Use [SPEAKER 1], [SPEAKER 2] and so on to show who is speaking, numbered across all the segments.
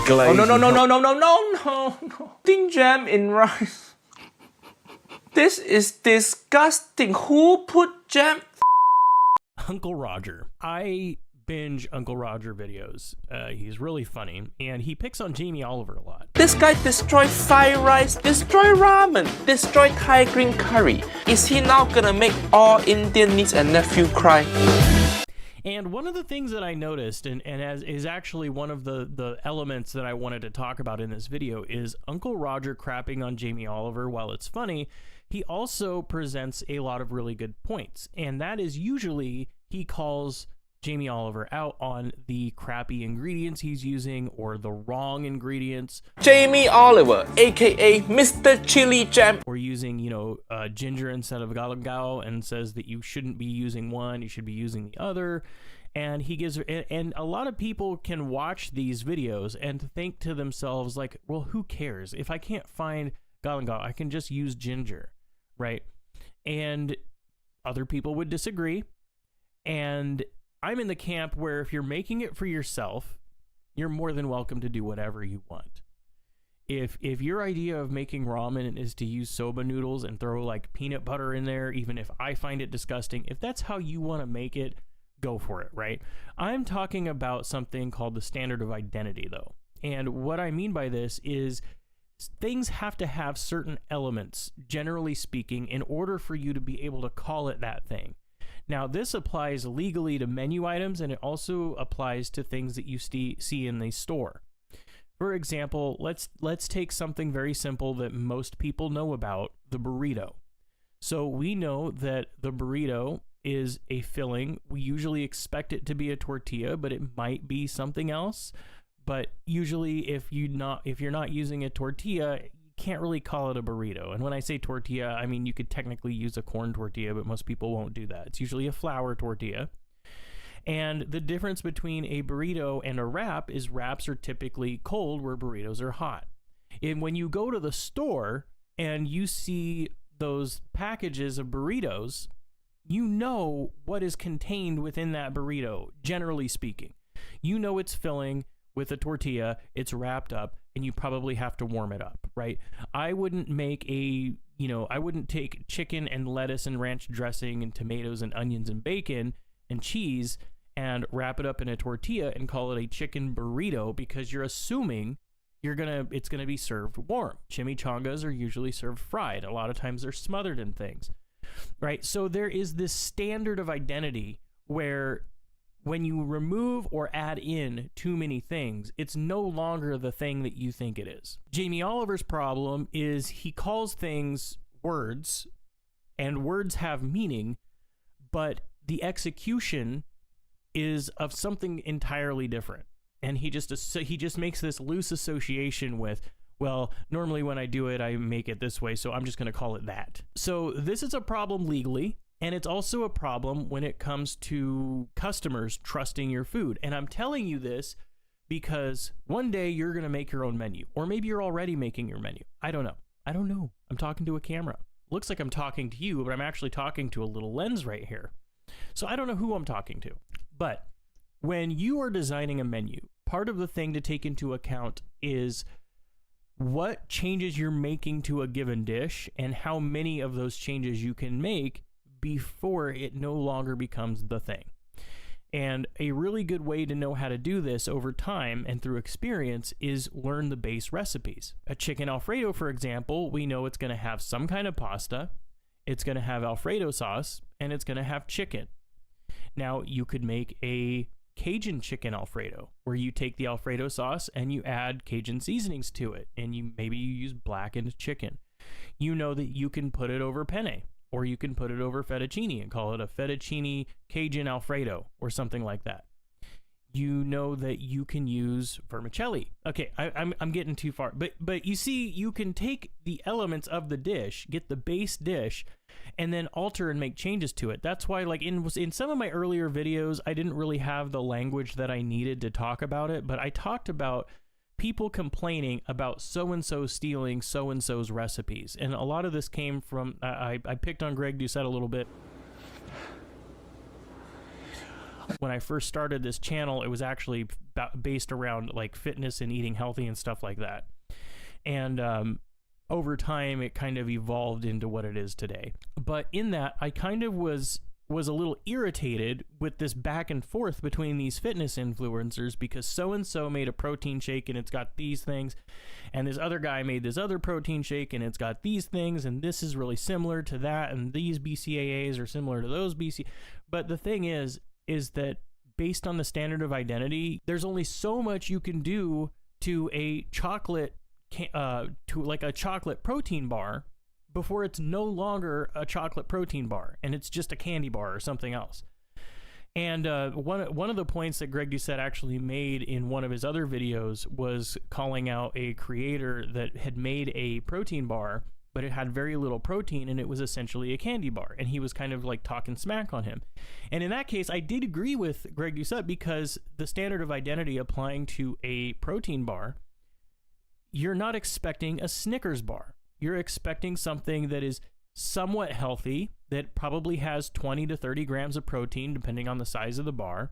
[SPEAKER 1] glaze.
[SPEAKER 2] Oh, no. Putting jam in rice. This is disgusting. Who put jam?
[SPEAKER 3] Uncle Roger. I binge Uncle Roger videos. He's really funny, and he picks on Jamie Oliver a lot.
[SPEAKER 2] This guy destroyed fried rice, destroyed ramen, destroyed Thai green curry. Is he now gonna make all Indian niece and nephew cry?
[SPEAKER 3] And one of the things that I noticed, and as is actually one of the elements that I wanted to talk about in this video, is Uncle Roger crapping on Jamie Oliver. While it's funny, he also presents a lot of really good points, and that is usually he calls Jamie Oliver out on the crappy ingredients he's using or the wrong ingredients.
[SPEAKER 2] Jamie Oliver, aka Mr. Chili Jam,
[SPEAKER 3] or using, ginger instead of galangal, and says that you shouldn't be using one, you should be using the other. And he gives, and a lot of people can watch these videos and think to themselves like, well, who cares? If I can't find galangal, I can just use ginger, right? And other people would disagree. And I'm in the camp where if you're making it for yourself, you're more than welcome to do whatever you want. If your idea of making ramen is to use soba noodles and throw like peanut butter in there, even if I find it disgusting, if that's how you want to make it, go for it, right? I'm talking about something called the standard of identity, though. And what I mean by this is things have to have certain elements, generally speaking, in order for you to be able to call it that thing. Now, this applies legally to menu items, and it also applies to things that you see in the store. For example, let's take something very simple that most people know about, the burrito. So we know that the burrito is a filling. We usually expect it to be a tortilla, but it might be something else. But usually if you're not using a tortilla, can't really call it a burrito. And when I say tortilla, I mean you could technically use a corn tortilla, but most people won't do that. It's usually a flour tortilla. And the difference between a burrito and a wrap is wraps are typically cold where burritos are hot. And when you go to the store and you see those packages of burritos, you know what is contained within that burrito, generally speaking. You know it's filling with a tortilla, it's wrapped up, and you probably have to warm it up, right? I wouldn't take chicken and lettuce and ranch dressing and tomatoes and onions and bacon and cheese and wrap it up in a tortilla and call it a chicken burrito, because you're assuming it's gonna be served warm. Chimichangas are usually served fried. A lot of times they're smothered in things, right? So there is this standard of identity where when you remove or add in too many things, it's no longer the thing that you think it is. Jamie Oliver's problem is he calls things words, and words have meaning, but the execution is of something entirely different. And he just makes this loose association with, well, normally when I do it, I make it this way, so I'm just going to call it that. So this is a problem legally. And it's also a problem when it comes to customers trusting your food. And I'm telling you this because one day you're going to make your own menu, or maybe you're already making your menu. I don't know. I'm talking to a camera. Looks like I'm talking to you, but I'm actually talking to a little lens right here. So I don't know who I'm talking to. But when you are designing a menu, part of the thing to take into account is what changes you're making to a given dish and how many of those changes you can make before it no longer becomes the thing. And a really good way to know how to do this over time and through experience is learn the base recipes. A chicken Alfredo, for example, we know it's going to have some kind of pasta, it's going to have Alfredo sauce, and it's going to have chicken. Now, you could make a Cajun chicken Alfredo, where you take the Alfredo sauce and you add Cajun seasonings to it, and maybe you use blackened chicken. You know that you can put it over penne, or you can put it over fettuccine and call it a fettuccine Cajun Alfredo or something like that. You know that you can use vermicelli. Okay, I'm getting too far, but you see, you can take the elements of the dish, get the base dish, and then alter and make changes to it. That's why, like in some of my earlier videos, I didn't really have the language that I needed to talk about it, but I talked about people complaining about so-and-so stealing so-and-so's recipes. And a lot of this came from, I picked on Greg Doucette a little bit. When I first started this channel, it was actually based around like fitness and eating healthy and stuff like that. And over time, it kind of evolved into what it is today. But in that, I kind of was a little irritated with this back and forth between these fitness influencers, because so-and-so made a protein shake and it's got these things, and this other guy made this other protein shake and it's got these things, and this is really similar to that, and these BCAAs are similar to those BC. But the thing is that based on the standard of identity, there's only so much you can do to a chocolate, to like a chocolate protein bar, before it's no longer a chocolate protein bar and it's just a candy bar or something else. And one of the points that Greg Doucette actually made in one of his other videos was calling out a creator that had made a protein bar, but it had very little protein and it was essentially a candy bar. And he was kind of like talking smack on him. And in that case, I did agree with Greg Doucette, because the standard of identity applying to a protein bar, you're not expecting a Snickers bar. You're expecting something that is somewhat healthy, that probably has 20 to 30 grams of protein, depending on the size of the bar.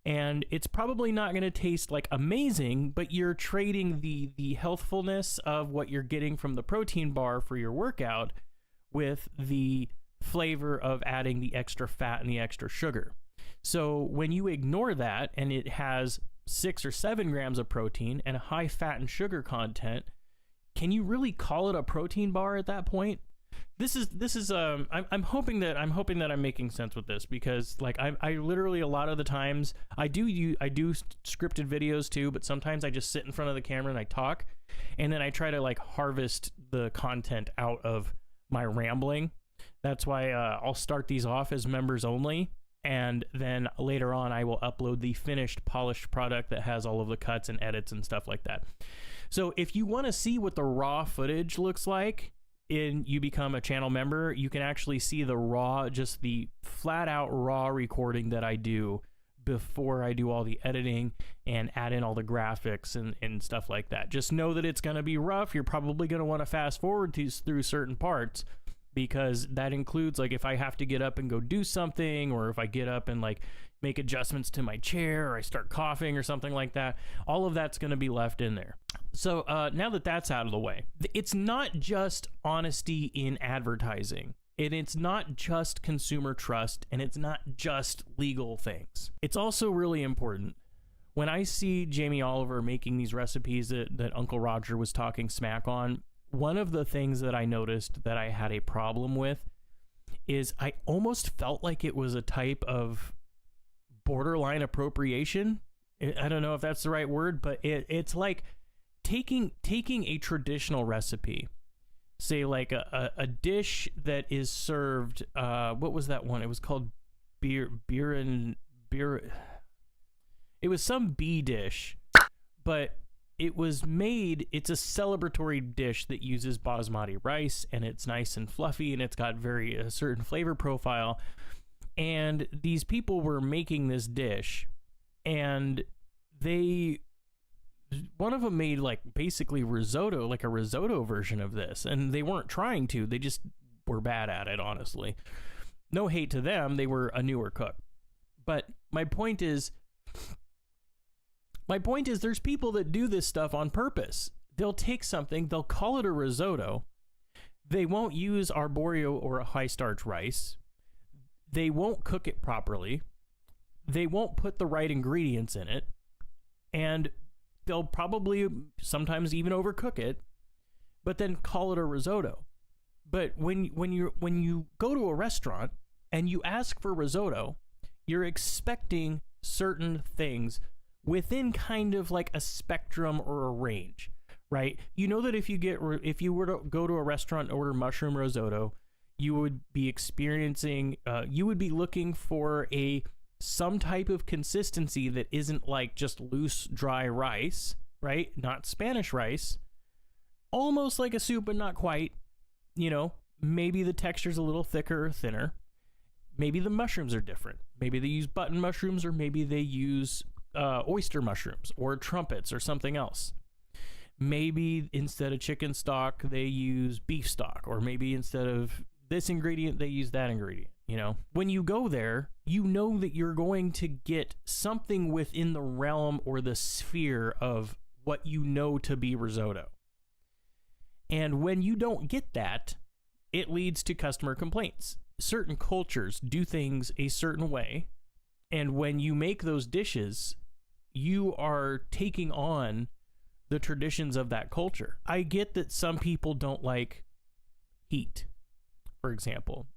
[SPEAKER 3] And it's probably not going to taste like amazing, but you're trading the healthfulness of what you're getting from the protein bar for your workout with the flavor of adding the extra fat and the extra sugar. So when you ignore that and it has 6 or 7 grams of protein and a high fat and sugar content, can you really call it a protein bar at that point? This is I'm hoping that I'm making sense with this, because like I literally, a lot of the times I do scripted videos too, but sometimes I just sit in front of the camera and I talk, and then I try to like harvest the content out of my rambling. That's why I'll start these off as members only, and then later on I will upload the finished polished product that has all of the cuts and edits and stuff like that. So if you want to see what the raw footage looks like and you become a channel member, you can actually see the raw, just the flat out raw recording that I do before I do all the editing and add in all the graphics and stuff like that. Just know that it's going to be rough. You're probably going to want to fast forward through certain parts, because that includes like if I have to get up and go do something, or if I get up and like make adjustments to my chair, or I start coughing or something like that, all of that's going to be left in there. So now that that's out of the way, it's not just honesty in advertising, and it's not just consumer trust, and it's not just legal things. It's also really important. When I see Jamie Oliver making these recipes that Uncle Roger was talking smack on, one of the things that I noticed that I had a problem with is I almost felt like it was a type of borderline appropriation. I don't know if that's the right word, but it's like taking a traditional recipe, say like a dish that is served, what was that one? It was called beer. It was some bee dish, but it's a celebratory dish that uses basmati rice, and it's nice and fluffy, and it's got a certain flavor profile. And these people were making this dish, and one of them made like basically risotto, like a risotto version of this, and they weren't trying to, they just were bad at it, honestly. No hate to them, they were a newer cook. But my point is there's people that do this stuff on purpose. They'll take something, they'll call it a risotto, they won't use arborio or a high starch rice, they won't cook it properly, they won't put the right ingredients in it, and they'll probably sometimes even overcook it, but then call it a risotto. But when you go to a restaurant and you ask for risotto, you're expecting certain things within kind of like a spectrum or a range, right? You know that if you were to go to a restaurant and order mushroom risotto, you would be looking for some type of consistency that isn't like just loose, dry rice, right? Not Spanish rice. Almost like a soup, but not quite. You know, maybe the texture's a little thicker or thinner. Maybe the mushrooms are different. Maybe they use button mushrooms, or maybe they use oyster mushrooms or trumpets or something else. Maybe instead of chicken stock, they use beef stock, or maybe instead of this ingredient, they use that ingredient. You know, when you go there, you know that you're going to get something within the realm or the sphere of what you know to be risotto. And when you don't get that, it leads to customer complaints. Certain cultures do things a certain way, and when you make those dishes, you are taking on the traditions of that culture. I get that some people don't like heat, for example.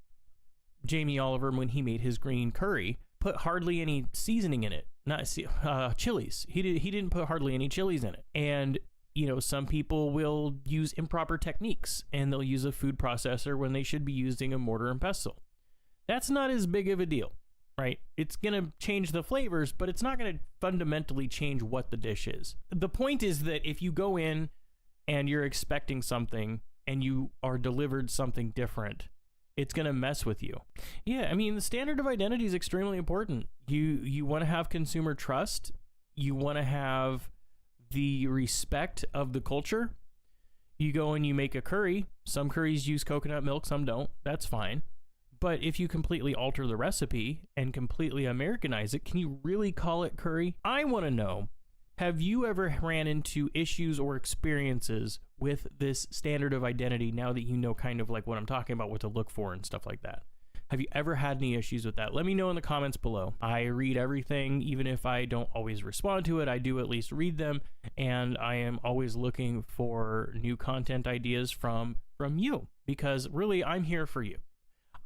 [SPEAKER 3] Jamie Oliver, when he made his green curry, put hardly any seasoning in it. Not chilies. He didn't put hardly any chilies in it. And you know, some people will use improper techniques and they'll use a food processor when they should be using a mortar and pestle. That's not as big of a deal, right? It's going to change the flavors, but it's not going to fundamentally change what the dish is. The point is that if you go in and you're expecting something and you are delivered something different, it's going to mess with you. Yeah, I mean, the standard of identity is extremely important. You want to have consumer trust. You want to have the respect of the culture. You go and you make a curry. Some curries use coconut milk, some don't. That's fine. But if you completely alter the recipe and completely Americanize it, can you really call it curry? I want to know, have you ever ran into issues or experiences with this standard of identity now that you know kind of like what I'm talking about, what to look for and stuff like that? Have you ever had any issues with that? Let me know in the comments below. I read everything, even if I don't always respond to it. I do at least read them, and I am always looking for new content ideas from you, because really I'm here for you.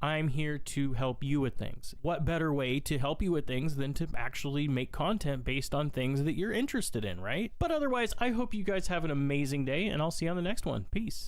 [SPEAKER 3] I'm here to help you with things. What better way to help you with things than to actually make content based on things that you're interested in, right? But otherwise, I hope you guys have an amazing day, and I'll see you on the next one. Peace.